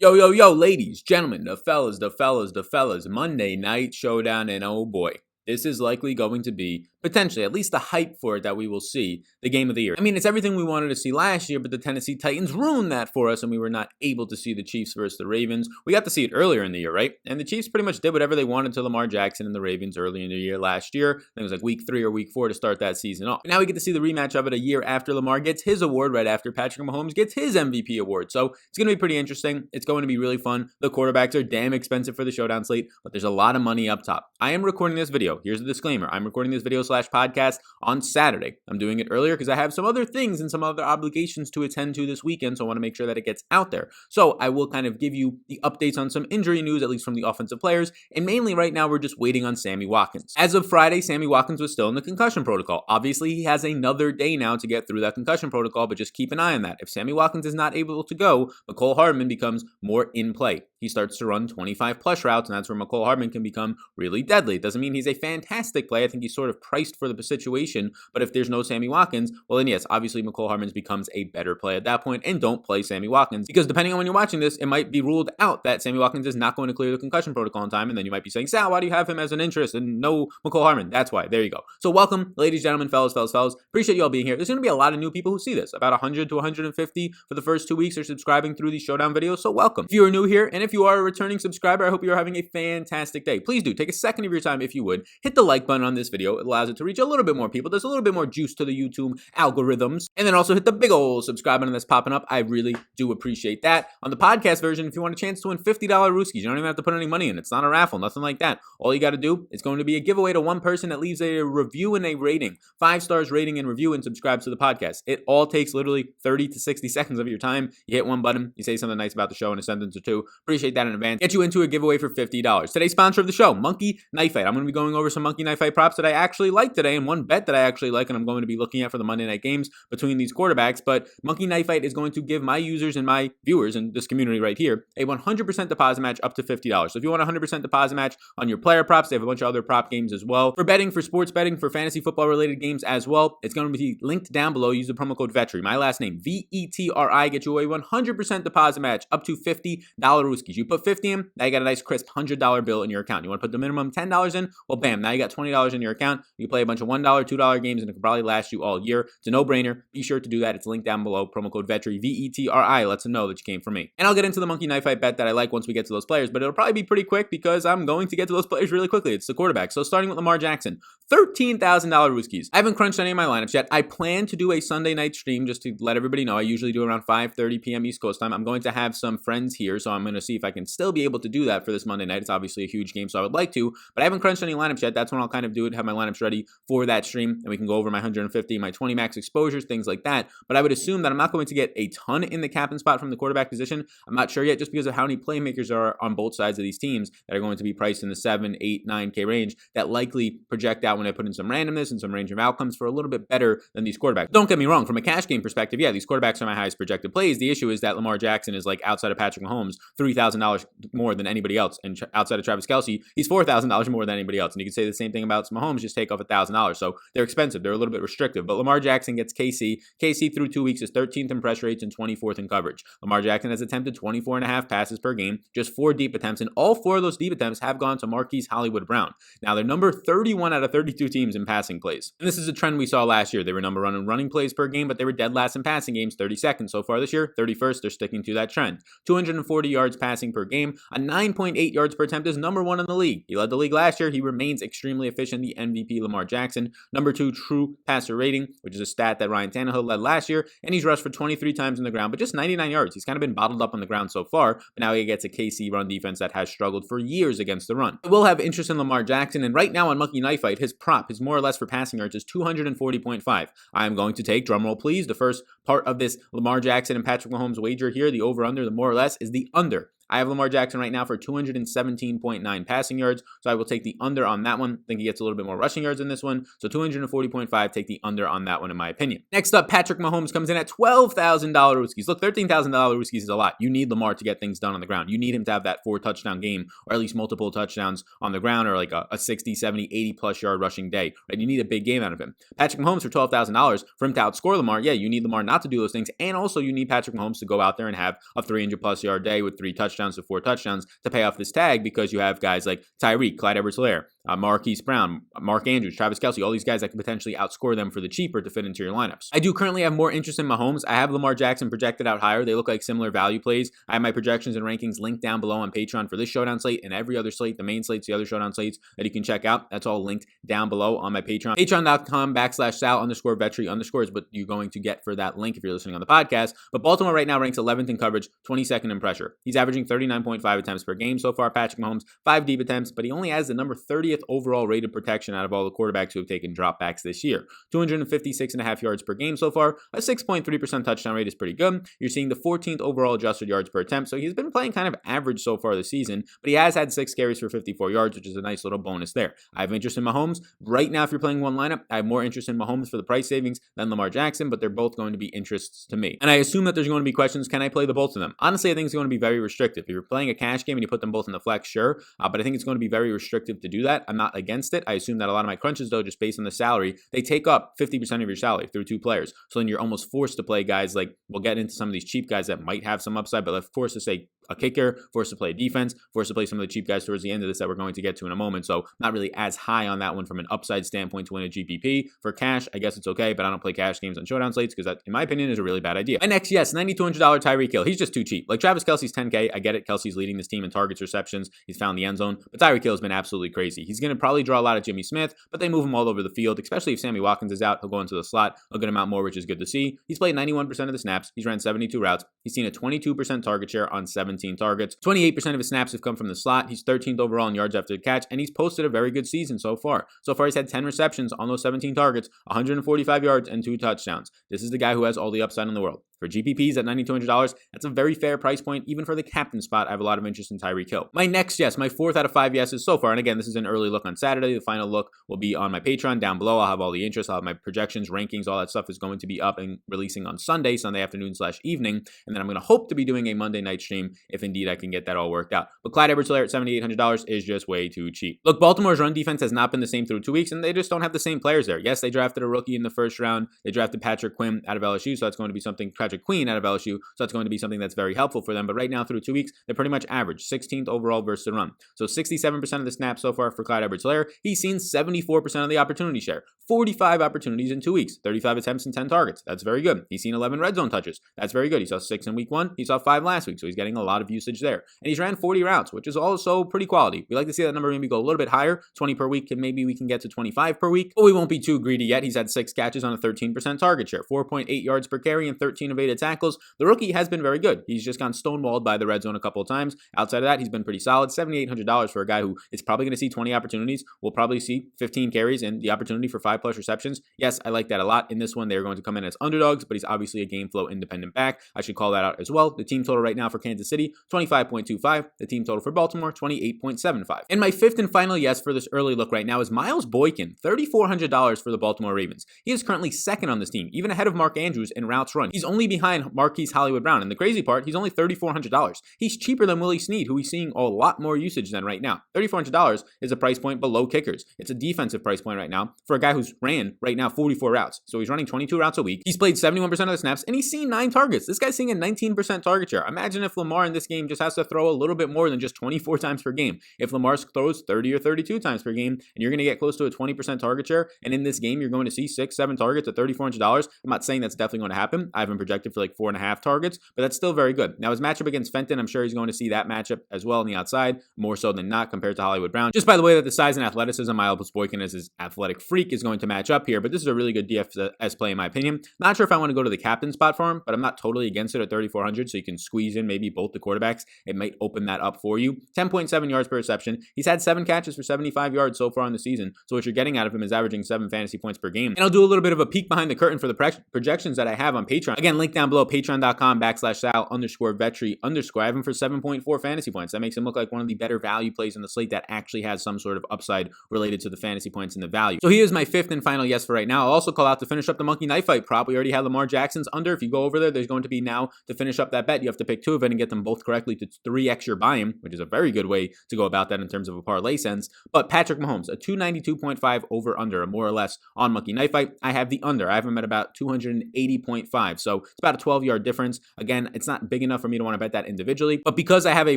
Yo, yo, yo, ladies, gentlemen, the fellas, Monday night showdown, and oh boy, this is likely going to be, potentially, at least the hype for it that we will see, the game of the year. I mean, it's everything we wanted to see last year, but the Tennessee Titans ruined that for us, and we were not able to see the Chiefs versus the Ravens. We got to see it earlier in the year, right? And the Chiefs pretty much did whatever they wanted to Lamar Jackson and the Ravens early in the year last year. I think it was like week 3 or week 4 to start that season off. But now we get to see the rematch of it a year after Lamar gets his award, right after Patrick Mahomes gets his MVP award. So it's going to be pretty interesting. It's going to be really fun. The quarterbacks are damn expensive for the showdown slate, but there's a lot of money up top. I am recording this video. Here's the disclaimer. I'm recording this video / podcast on Saturday. I'm doing it earlier because I have some other things and some other obligations to attend to this weekend, so I want to make sure that it gets out there. So I will kind of give you the updates on some injury news, at least from the offensive players, and mainly right now we're just waiting on Sammy Watkins. As of Friday, Sammy Watkins was still in the concussion protocol. Obviously, he has another day now to get through that concussion protocol, but just keep an eye on that. If Sammy Watkins is not able to go, Mecole Hardman becomes more in play. He starts to run 25-plus routes, and that's where Mecole Hardman can become really deadly. It doesn't mean he's a fantastic play. I think he's sort of priced for the situation, but if there's no Sammy Watkins, well then yes, obviously Mecole Hardman becomes a better play at that point, and don't play Sammy Watkins, because depending on when you're watching this, it might be ruled out that Sammy Watkins is not going to clear the concussion protocol in time, and then you might be saying, Sal, why do you have him as an interest and no Mecole Hardman? That's why. There you go. So welcome, ladies, gentlemen, fellas. Appreciate you all being here. There's going to be a lot of new people who see this. About 100 to 150 for the first 2 weeks are subscribing through these showdown videos, so welcome. If you are new here, and if you are a returning subscriber, I hope you are having a fantastic day. Please do take a second of your time, if you would, hit the like button on this video. It allows it to reach a little bit more people. There's a little bit more juice to the YouTube algorithms. And then also hit the big old subscribe button that's popping up. I really do appreciate that. On the podcast version, if you want a chance to win $50 Rooskies, you don't even have to put any money in. It's not a raffle, nothing like that. All you got to do is going to be a giveaway to one person that leaves a review and a rating. 5 stars rating and review, and subscribes to the podcast. It all takes literally 30 to 60 seconds of your time. You hit one button, you say something nice about the show in a sentence or two. Appreciate that in advance. Get you into a giveaway for $50. Today's sponsor of the show, Monkey Knife Fight. I'm going to be going over some Monkey Knife Fight props that I actually like today, and one bet that I actually like, and I'm going to be looking at for the Monday night games between these quarterbacks. But Monkey Knife Fight is going to give my users and my viewers in this community right here a 100% deposit match up to $50. So if you want a 100% deposit match on your player props, they have a bunch of other prop games as well. For betting, for sports betting, for fantasy football related games as well, it's going to be linked down below. Use the promo code Vetri, my last name, VETRI, get you a 100% deposit match up to $50 Rooskies. You put 50 in, now you got a nice crisp $100 bill in your account. You want to put the minimum $10 in? Well, bam, now you got $20 in your account. You play a bunch of $1, $2 games, and it can probably last you all year. It's a no-brainer. Be sure to do that. It's linked down below. Promo code Vetri, VETRI, lets them know that you came from me. And I'll get into the Monkey Knife Fight bet that I like once we get to those players, but it'll probably be pretty quick because I'm going to get to those players really quickly. It's the quarterback. So starting with Lamar Jackson, $13,000 Rooskies. I haven't crunched any of my lineups yet. I plan to do a Sunday night stream just to let everybody know. I usually do around 5:30 p.m. East Coast time. I'm going to have some friends here, so I'm going to see if I can still be able to do that for this Monday night. It's obviously a huge game, so I would like to, but I haven't crunched any lineups yet. That's when I'll kind of do it, have my lineups ready for that stream, and we can go over my 150, my 20 max exposures, things like that. But I would assume that I'm not going to get a ton in the captain spot from the quarterback position. I'm not sure yet, just because of how many playmakers are on both sides of these teams that are going to be priced in the 7, 8, 9K range that likely project out when I put in some randomness and some range of outcomes for a little bit better than these quarterbacks. Don't get me wrong, from a cash game perspective, yeah, these quarterbacks are my highest projected plays. The issue is that Lamar Jackson is like outside of Patrick Mahomes, $3,000 more than anybody else, and outside of Travis Kelce, he's $4,000 more than anybody else. And you can say the same thing about Mahomes, just take off $1,000. So they're expensive. They're a little bit restrictive. But Lamar Jackson gets KC. KC through 2 weeks is 13th in pressure rates and 24th in coverage. Lamar Jackson has attempted 24.5 passes per game, just 4 deep attempts, and all 4 of those deep attempts have gone to Marquise Hollywood Brown. Now they're number 31 out of 32 teams in passing plays. And this is a trend we saw last year. They were number 1 in running plays per game, but they were dead last in passing games, 32nd. So far this year, 31st. They're sticking to that trend. 240 yards passing per game, a 9.8 yards per attempt is number 1 in the league. He led the league last year. He remains extremely efficient. The MVP Lamar Jackson, number 2 true passer rating, which is a stat that Ryan Tannehill led last year, and he's rushed for 23 times on the ground, but just 99 yards. He's kind of been bottled up on the ground so far, but now he gets a KC run defense that has struggled for years against the run. I will have interest in Lamar Jackson, and right now on Monkey Knife Fight, his prop, his more or less for passing yards, is 240.5. I am going to take, drumroll please, the first part of this Lamar Jackson and Patrick Mahomes wager here, the over-under, the more or less, is the under. I have Lamar Jackson right now for 217.9 passing yards, so I will take the under on that one. I think he gets a little bit more rushing yards in this one, so 240.5, take the under on that one in my opinion. Next up, Patrick Mahomes comes in at $12,000 Rooskies. Look, $13,000 Rooskies is a lot. You need Lamar to get things done on the ground. You need him to have that 4-touchdown game, or at least multiple touchdowns on the ground, or like a 60, 70, 80-plus yard rushing day. Right? You need a big game out of him. Patrick Mahomes for $12,000 for him to outscore Lamar. Yeah, you need Lamar not to do those things, and also you need Patrick Mahomes to go out there and have a 300-plus yard day with 3 touchdowns to 4 touchdowns to pay off this tag, because you have guys like Tyreek, Clyde Edwards-Helaire, Marquise Brown, Mark Andrews, Travis Kelce, all these guys that could potentially outscore them for the cheaper to fit into your lineups. I do currently have more interest in Mahomes. I have Lamar Jackson projected out higher. They look like similar value plays. I have my projections and rankings linked down below on Patreon for this Showdown slate and every other slate, the main slates, the other Showdown slates that you can check out. That's all linked down below on my Patreon. Patreon.com/Sal_Vetri_ is what you're going to get for that link if you're listening on the podcast. But Baltimore right now ranks 11th in coverage, 22nd in pressure. He's averaging 39.5 attempts per game so far. Patrick Mahomes, 5 deep attempts, but he only has the number 30th overall rated protection out of all the quarterbacks who have taken dropbacks this year. 256.5 yards per game so far. A 6.3% touchdown rate is pretty good. You're seeing the 14th overall adjusted yards per attempt, so he's been playing kind of average so far this season, but he has had 6 carries for 54 yards, which is a nice little bonus there. I have interest in Mahomes. Right now, if you're playing one lineup, I have more interest in Mahomes for the price savings than Lamar Jackson, but they're both going to be interests to me. And I assume that there's going to be questions, can I play the both of them? Honestly, I think it's going to be very restrictive. If you're playing a cash game and you put them both in the flex, sure, but I think it's going to be very restrictive to do that. I'm not against it. I assume that a lot of my crunches, though, just based on the salary, they take up 50% of your salary through 2 players. So then you're almost forced to play guys like, we'll get into some of these cheap guys that might have some upside, but of course to say a kicker, forced to play defense, forced to play some of the cheap guys towards the end of this that we're going to get to in a moment. So not really as high on that one from an upside standpoint to win a GPP. For cash, I guess it's okay, but I don't play cash games on Showdown slates because that, in my opinion, is a really bad idea. My next, yes, $9,200 Tyreek Hill. He's just too cheap. Like Travis Kelce's 10K. I get it. Kelsey's leading this team in targets, receptions. He's found the end zone, but Tyreek Hill has been absolutely crazy. He's going to probably draw a lot of Jimmy Smith, but they move him all over the field, especially if Sammy Watkins is out. He'll go into the slot a good amount more, which is good to see. He's played 91% of the snaps. He's ran 72 routes. He's seen a 22% target share on 17 targets. 28% of his snaps have come from the slot. He's 13th overall in yards after the catch, and he's posted a very good season so far. So far, he's had 10 receptions on those 17 targets, 145 yards, and 2 touchdowns. This is the guy who has all the upside in the world. For GPPs at $9,200, that's a very fair price point. Even for the captain spot, I have a lot of interest in Tyreek Hill. My next yes, my 4th out of 5 yeses so far, and again, this is an early look on Saturday. The final look will be on my Patreon down below. I'll have all the interest. I'll have my projections, rankings, all that stuff is going to be up and releasing on Sunday afternoon/evening, and then I'm going to hope to be doing a Monday night stream if indeed I can get that all worked out. But Clyde Edwards-Helaire at $7,800 is just way too cheap. Look, Baltimore's run defense has not been the same through 2 weeks, and they just don't have the same players there. Yes, they drafted a rookie in the first round. They drafted Patrick Quinn out of LSU, so that's going to be something. Patrick Queen out of LSU. So that's going to be something that's very helpful for them. But right now, through 2 weeks, they're pretty much average, 16th overall versus the run. So 67% of the snaps so far for Clyde Edwards-Helaire. He's seen 74% of the opportunity share. 45 opportunities in 2 weeks, 35 attempts and 10 targets. That's very good. He's seen 11 red zone touches. That's very good. He saw 6 in week 1. He saw 5 last week. So he's getting a lot of usage there. And he's ran 40 routes, which is also pretty quality. We like to see that number maybe go a little bit higher, 20 per week, and maybe we can get to 25 per week. But we won't be too greedy yet. He's had 6 catches on a 13% target share, 4.8 yards per carry, and 13 evaded tackles. The rookie has been very good. He's just gone stonewalled by the red zone a couple of times. Outside of that, he's been pretty solid. $7,800 for a guy who is probably going to see 20 opportunities. We'll probably see 15 carries and the opportunity for 5+ receptions. Yes, I like that a lot. In this one, they're going to come in as underdogs, but he's obviously a game flow independent back. I should call that out as well. The team total right now for Kansas City, 25.25. The team total for Baltimore, 28.75. And my 5th and final yes for this early look right now is Miles Boykin, $3,400 for the Baltimore Ravens. He is currently 2nd on this team, even ahead of Mark Andrews in routes run. He's only behind Marquise Hollywood Brown, and the crazy part, he's only $3,400. He's cheaper than Willie Snead, who he's seeing a lot more usage than right now. $3,400 is a price point below kickers. It's a defensive price point right now for a guy who's ran right now 44 routes. So he's running 22 routes a week. He's played 71% of the snaps, and he's seen 9 targets. This guy's seeing a 19% target share. Imagine if Lamar in this game just has to throw a little bit more than just 24 times per game. If Lamar throws 30 or 32 times per game, and you're going to get close to a 20% target share, and in this game you're going to see 6-7 targets at $3,400, I'm not saying that's definitely going to happen. I have him projected for like 4.5 targets, but that's still very good. Now his matchup against Fenton, I'm sure he's going to see that matchup as well on the outside, more so than not compared to Hollywood Brown. Just by the way that the size and athleticism, Miles Boykin as his athletic freak is going to match up here, but this is a really good DFS play in my opinion. Not sure if I want to go to the captain spot for him, but I'm not totally against it at $3,400, so you can squeeze in maybe both the quarterbacks. It might open that up for you. 10.7 yards per reception. He's had 7 catches for 75 yards so far in the season, so what you're getting out of him is averaging 7 fantasy points per game. And I'll do a little bit of a peek behind the curtain for the projections that I have on Patreon. Again, link down below, patreon.com/Sal_Vetri_. I have him for 7.4 fantasy points. That makes him look like one of the better value plays in the slate that actually has some sort of upside related to the fantasy points and the value. So he is my fifth and final yes for right now. I'll also call out to finish up the Monkey Knife Fight prop. We already had Lamar Jackson's under. If you go over there's going to be now to finish up that bet. You have to pick two of it and get them both correctly to 3x your buy-in, which is a very good way to go about that in terms of a parlay sense. But Patrick Mahomes, a 292.5 over under, more or less on Monkey Knife Fight. I have the under. I have him at about 280.5. So it's about a 12-yard difference. Again, it's not big enough for me to want to bet that individually. But because I have a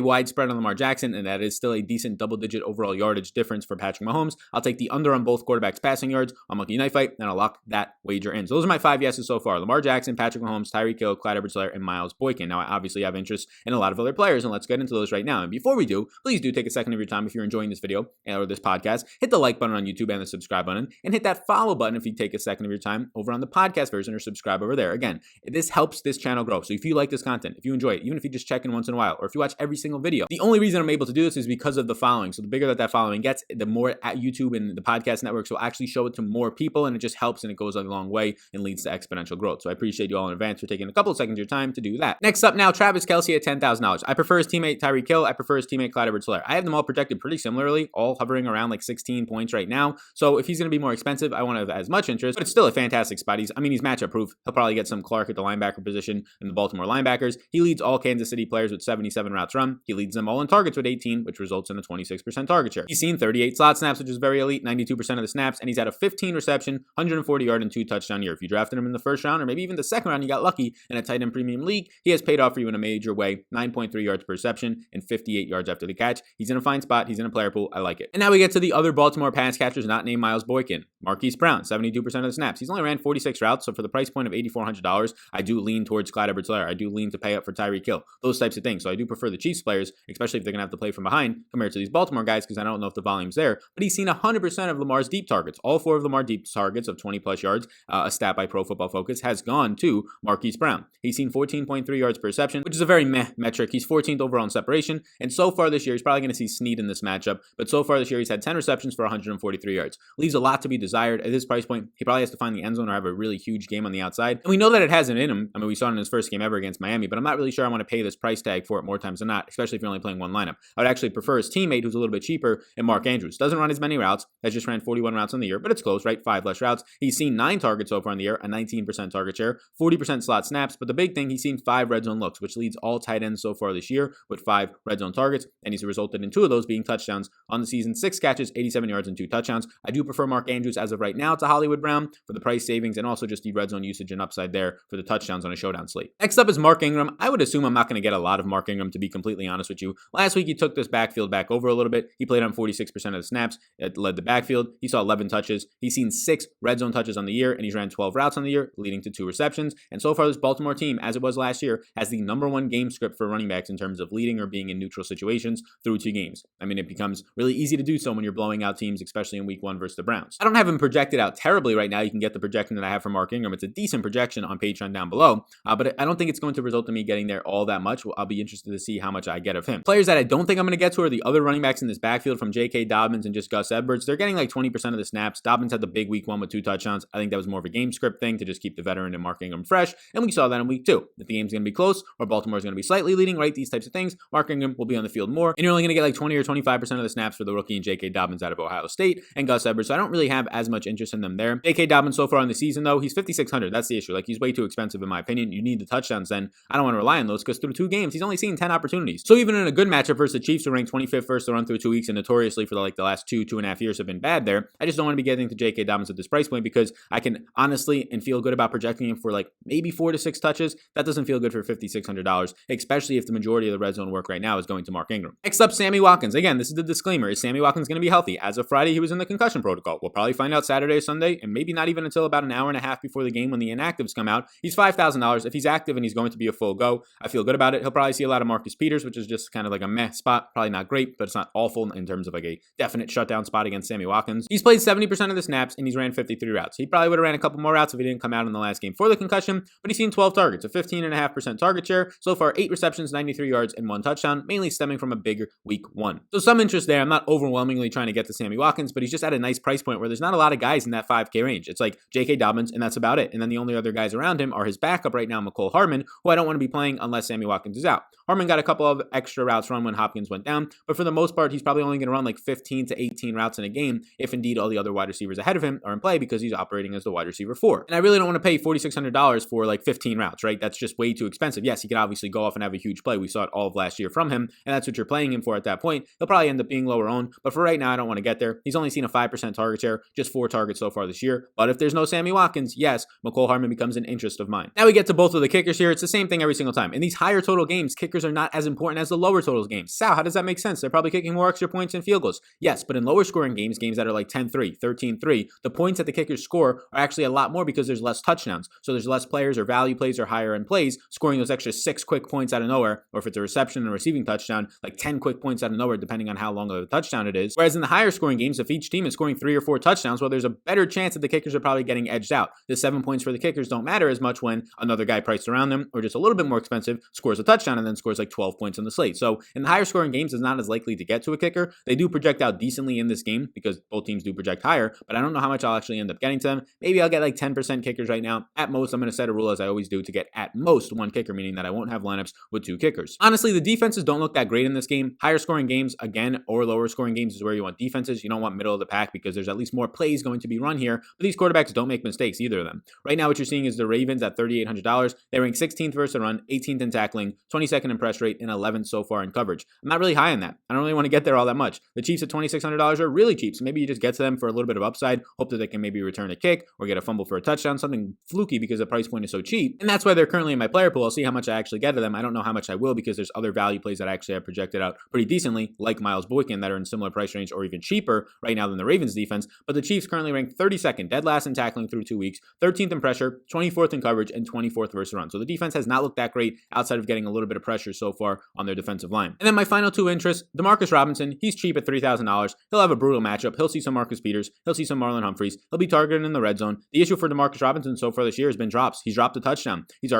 wide spread on Lamar Jackson, and that is still a decent double-digit overall yardage difference for Patrick Mahomes, I'll take the under on both quarterbacks passing yards on Monkey Knife Fight, and I'll lock that wager in. So those are my 5 yeses so far. Lamar Jackson, Patrick Mahomes, Tyreek Hill, Clyde Edwards-Helaire, and Miles Boykin. Now, I obviously have interest in a lot of other players, and let's get into those right now. And before we do, please do take a second of your time if you're enjoying this video or this podcast. Hit the like button on YouTube and the subscribe button, and hit that follow button if you take a second of your time over on the podcast version, or subscribe over there. Again, this helps this channel grow. So if you like this content, if you enjoy it, even if you just check in once in a while, or if you watch every single video, the only reason I'm able to do this is because of the following. So the bigger that following gets, the more at YouTube and the podcast networks will actually show it to more people, and it just helps, and it goes a long way and leads to exponential growth. So I appreciate you all in advance for taking a couple of seconds of your time to do that. Next up now, Travis Kelce at $10,000. I prefer his teammate Tyreek Hill. I prefer his teammate Clyde Edwards-Helaire. I have them all projected pretty similarly, all hovering around like 16 points right now. So if he's going to be more expensive, I won't have as much interest, but it's still a fantastic spot. He's matchup proof. He'll probably get some Clark at the linebacker position in the Baltimore linebackers. He leads all Kansas City players with 77 routes run. He leads them all in targets with 18, which results in a 26% target share. He's seen 38 slot snaps, which is very elite, 92% of the snaps, and he's had a 15 reception, 140 yard, and 2 touchdown year. If you drafted him in the first round, or maybe even the second round, you got lucky in a tight end premium league, he has paid off for you in a major way. 9.3 yards per reception and 58 yards after the catch. He's in a fine spot. He's in a player pool. I like it. And now we get to the other Baltimore pass catchers not named Miles Boykin. Marquise Brown, 72% of the snaps. He's only ran 46 routes, so for the price point of $8,400, I do lean towards Clyde Edwards-Helaire. I do lean to pay up for Tyreek Hill. Those types of things. So I do prefer the Chiefs players, especially if they're going to have to play from behind, compared to these Baltimore guys, because I don't know if the volume's there. But he's seen 100% of Lamar's deep targets. All 4 of Lamar's deep targets of 20-plus yards, a stat by Pro Football Focus, has gone to Marquise Brown. He's seen 14.3 yards per reception, which is a very meh metric. He's 14th overall in separation, and so far this year, he's probably going to see Snead in this matchup, but so far this year, he's had 10 receptions for 143 yards. Leaves a lot to be desired. At this price point, he probably has to find the end zone or have a really huge game on the outside, and we know that it hasn't in him. I mean, we saw it in his first game ever against Miami, but I'm not really sure I want to pay this price tag for it more times than not, especially if you're only playing one lineup. I would actually prefer his teammate, who's a little bit cheaper, and Mark Andrews. Doesn't run as many routes, has just ran 41 routes on the year, but it's close, right? 5 less routes. He's seen 9 targets so far in the year, a 19% target share, 40% slot snaps, but the big thing, he's seen 5 red zone looks, which leads all tight ends so far this year with 5 red zone targets, and he's resulted in 2 of those being touchdowns on the season. 6 catches, 87 yards, and 2 touchdowns. I do prefer Mark Andrews as of right now to Hollywood Brown for the price savings, and also just the red zone usage and upside there for the touchdowns on a showdown slate. Next up is Mark Ingram. I would assume I'm not going to get a lot of Mark Ingram, to be completely honest with you. Last week, he took this backfield back over a little bit. He played on 46% of the snaps. It led the backfield. He saw 11 touches. He's seen 6 red zone touches on the year, and he's ran 12 routes on the year, leading to 2 receptions. And so far, this Baltimore team, as it was last year, has the #1 game script for running backs in terms of leading or being in neutral situations through 2 games. I mean, it becomes really easy to do so when you're blowing out teams, especially in week 1 versus the Browns. I don't have him projected out terribly right now. You can get the projection that I have for Mark Ingram. It's a decent projection on Patreon down below, but I don't think it's going to result in me getting there all that much. I'll be interested to see how much I get of him. Players that I don't think I'm going to get to are the other running backs in this backfield, from J.K. Dobbins and just Gus Edwards. They're getting like 20% of the snaps. Dobbins had the big week 1 with 2 touchdowns. I think that was more of a game script thing to just keep the veteran and Mark Ingram fresh, and we saw that in week 2. If the game's going to be close or Baltimore's going to be slightly leading, right, these types of things, Mark Ingram will be on the field more, and you're only going to get like 20 or 25% of the snaps for the rookie and J.K. Dobbins out of Ohio State and Gus Edwards, so I don't really have as much interest in them there. J.K. Dobbins so far in the season, though, he's 5,600. That's the issue. Like, he's way too expensive in my opinion. You need the touchdowns then. I don't want to rely on those because through 2 games, he's only seen 10 opportunities. So even in a good matchup versus the Chiefs, who ranked 25th first to run through 2 weeks and notoriously for the last 2.5 years have been bad there, I just don't want to be getting to J.K. Dobbins at this price point because I can honestly and feel good about projecting him for like maybe 4 to 6 touches. That doesn't feel good for $5,600, especially if the majority of the red zone work right now is going to Mark Ingram. Next up, Sammy Watkins. Again, this is the disclaimer. Is Sammy Watkins going to be healthy? As of Friday, he was in the concussion protocol. We'll probably find out Saturday or Sunday, and maybe not even until about an hour and a half before the game when the inactives come out. He's $5,000. If he's active and he's going to be a full go, I feel good about it. He'll probably see a lot of Marcus Peters, which is just kind of like a meh spot. Probably not great, but it's not awful in terms of like a definite shutdown spot against Sammy Watkins. He's played 70% of the snaps, and he's ran 53 routes. He probably would have ran a couple more routes if he didn't come out in the last game for the concussion, but he's seen 12 targets, a 15.5% target share. So far, 8 receptions, 93 yards, and 1 touchdown, mainly stemming from a bigger week 1. So some interest there. I'm not overwhelmingly trying to get to Sammy Watkins, but he's just at a nice price point where there's not a lot of guys in that 5K range. It's like J.K. Dobbins, and that's about it. And then the only other guys around him are his his backup right now, McCole Hardman, who I don't want to be playing unless Sammy Watkins is out. Hardman got a couple of extra routes run when Hopkins went down, but for the most part, he's probably only going to run like 15 to 18 routes in a game if indeed all the other wide receivers ahead of him are in play because he's operating as the wide receiver 4. And I really don't want to pay $4,600 for like 15 routes, right? That's just way too expensive. Yes, he could obviously go off and have a huge play. We saw it all of last year from him, and that's what you're playing him for at that point. He'll probably end up being lower owned, but for right now, I don't want to get there. He's only seen a 5% target share, just 4 targets so far this year. But if there's no Sammy Watkins, yes, McCole Hardman becomes an interest of mine. Now we get to both of the kickers here. It's the same thing every single time. In these higher total games, kickers are not as important as the lower total games. Sal, how does that make sense? They're probably kicking more extra points and field goals. Yes, but in lower scoring games, games that are like 10-3, 13-3, the points that the kickers score are actually a lot more because there's less touchdowns. So there's less players or value plays or higher end plays scoring those extra 6 quick points out of nowhere, or if it's a reception and a receiving touchdown, like 10 quick points out of nowhere, depending on how long of a touchdown it is. Whereas in the higher scoring games, if each team is scoring 3 or 4 touchdowns, well, there's a better chance that the kickers are probably getting edged out. The 7 points for the kickers don't matter as much when another guy priced around them, or just a little bit more expensive, scores a touchdown and then scores like 12 points on the slate. So in the higher scoring games, is not as likely to get to a kicker. They do project out decently in this game because both teams do project higher, but I don't know how much I'll actually end up getting to them. Maybe I'll get like 10% kickers right now. At most, I'm going to set a rule as I always do to get at most 1 kicker, meaning that I won't have lineups with 2 kickers. Honestly, the defenses don't look that great in this game. Higher scoring games, again, or lower scoring games is where you want defenses. You don't want middle of the pack because there's at least more plays going to be run here, but these quarterbacks don't make mistakes, either of them. Right now, what you're seeing is the Ravens at $3,800. They rank 16th versus the run, 18th in tackling, 22nd in press rate, and 11th so far in coverage. I'm not really high on that. I don't really want to get there all that much. The Chiefs at $2,600 are really cheap, so maybe you just get to them for a little bit of upside, hope that they can maybe return a kick or get a fumble for a touchdown, something fluky because the price point is so cheap. And that's why they're currently in my player pool. I'll see how much I actually get to them. I don't know how much I will because there's other value plays that I actually have projected out pretty decently, like Miles Boykin, that are in similar price range or even cheaper right now than the Ravens defense. But the Chiefs currently rank 32nd, dead last in tackling through 2 weeks, 13th in pressure, 24th in coverage, and 24th versus run. So the defense has not looked that great outside of getting a little bit of pressure so far on their defensive line. And then my final 2 interests, Demarcus Robinson, he's cheap at $3,000. He'll have a brutal matchup. He'll see some Marcus Peters. He'll see some Marlon Humphreys. He'll be targeted in the red zone. The issue for Demarcus Robinson so far this year has been drops. He's dropped a touchdown. He's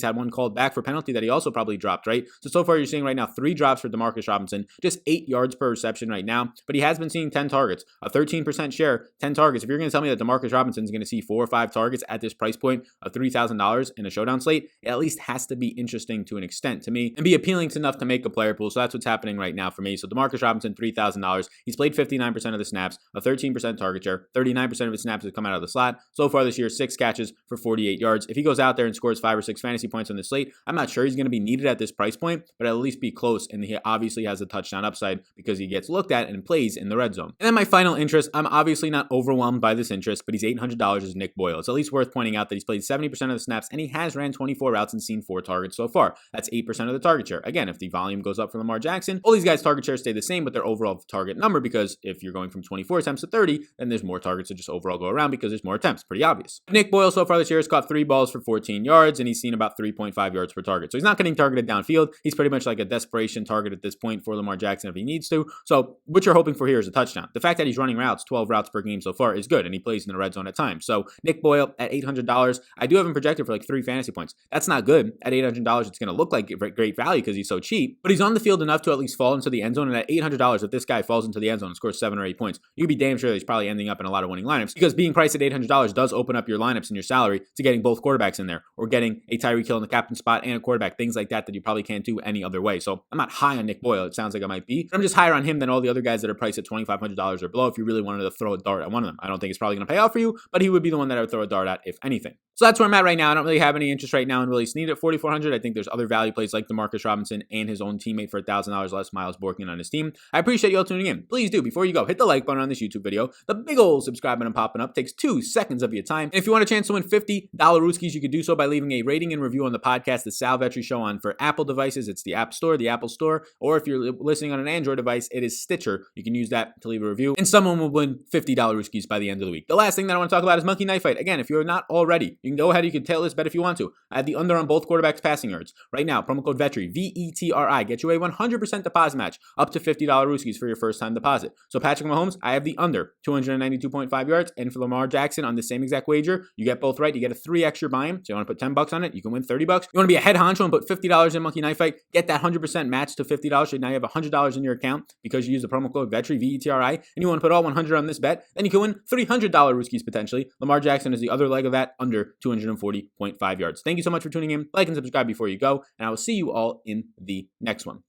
had one called back for penalty that he also probably dropped, right? So far you're seeing right now 3 drops for Demarcus Robinson, just 8 yards per reception right now, but he has been seeing 10 targets, a 13% share, 10 targets. If you're going to tell me that Demarcus Robinson is going to see 4 or 5 targets at this price point of $3,000 in a showdown slate, it at least has to be interesting to an extent to me and be appealing enough to make a player pool. So that's what's happening right now for me. So Demarcus Robinson, $3,000. He's played 59% of the snaps, a 13% target share, 39% of his snaps have come out of the slot. So far this year, 6 catches for 48 yards. If he goes out there and scores 5 or 6 fantasy points on the slate, I'm not sure he's going to be needed at this price point, but at least be close. And he obviously has a touchdown upside because he gets looked at and plays in the red zone. And then my final interest, I'm obviously not overwhelmed by this interest, but he's $800, is Nick Boyle. It's at least worth pointing out that he's played 70% of the snaps and he has ran 24 routes and seen 4 targets so far. That's 8% of the target share. Again, if the volume goes up for Lamar Jackson, all these guys' target shares stay the same, but their overall target number, because if you're going from 24 attempts to 30, then there's more targets to just overall go around because there's more attempts. Pretty obvious. Nick Boyle so far this year has caught 3 balls for 14 yards and he's seen about 3.5 yards per target. So he's not getting targeted downfield. He's pretty much like a desperation target at this point for Lamar Jackson if he needs to. So what you're hoping for here is a touchdown. The fact that he's running routes, 12 routes per game so far, is good, and he plays in the red zone at times. So Nick Boyle at $800, I do have him projected for like 3 fantasy points. That's not good. At $800, it's going to look like great value because he's so cheap, but he's on the field enough to at least fall into the end zone. And at $800, if this guy falls into the end zone and scores 7 or 8 points, you can be damn sure that he's probably ending up in a lot of winning lineups, because being priced at $800 does open up your lineups and your salary to getting both quarterbacks in there, or getting a Tyreek Hill in the captain spot and a quarterback, things like that you probably can't do any other way. So I'm not high on Nick Boyle. It sounds like I might be, but I'm just higher on him than all the other guys that are priced at $2,500 or below if you really wanted to throw a dart at one of them. I don't think it's probably going to pay off for you, but he would be the one that I would throw a dart at if anything. So that's where I'm at right now. I don't really have any interest right now in Willie Snead at $4,400. I think there's other value plays like Demarcus Robinson and his own teammate for $1,000 less, Miles Boykin, on his team. I appreciate you all tuning in. Please do, before you go, hit the like button on this YouTube video. The big old subscribe button popping up takes 2 seconds of your time. And if you want a chance to win $50 Rooskies, you can do so by leaving a rating and review on the podcast, The Sal Vetri Show, on for Apple devices. It's the App Store, the Apple Store, or if you're listening on an Android device, it is Stitcher. You can use that to leave a review, and someone will win $50 Rooskies by the end of the week. The last thing that I want to talk about is Monkey Knife Fight. Again, if you're not already, you can go ahead, you can tail this bet if you want to. I have the under on both quarterbacks passing yards. Right now, promo code Vetri, Vetri. Get you a 100% deposit match up to $50 Rooskies for your first time deposit. So Patrick Mahomes, I have the under 292.5 yards. And for Lamar Jackson on the same exact wager, you get both right. You get a 3 extra buy-in. So you want to put $10 on it, you can win $30. You want to be a head honcho and put $50 in Monkey Knife Fight, get that 100% match to $50. So now you have $100 in your account because you use the promo code Vetri, Vetri, and you want to put all 100 on this bet, then you can win $300 Rooskies potentially. Lamar Jackson is the other leg of that, under 240.5 yards. Thank you so much for tuning in. Like and subscribe before you go, and I will see you all in the next one.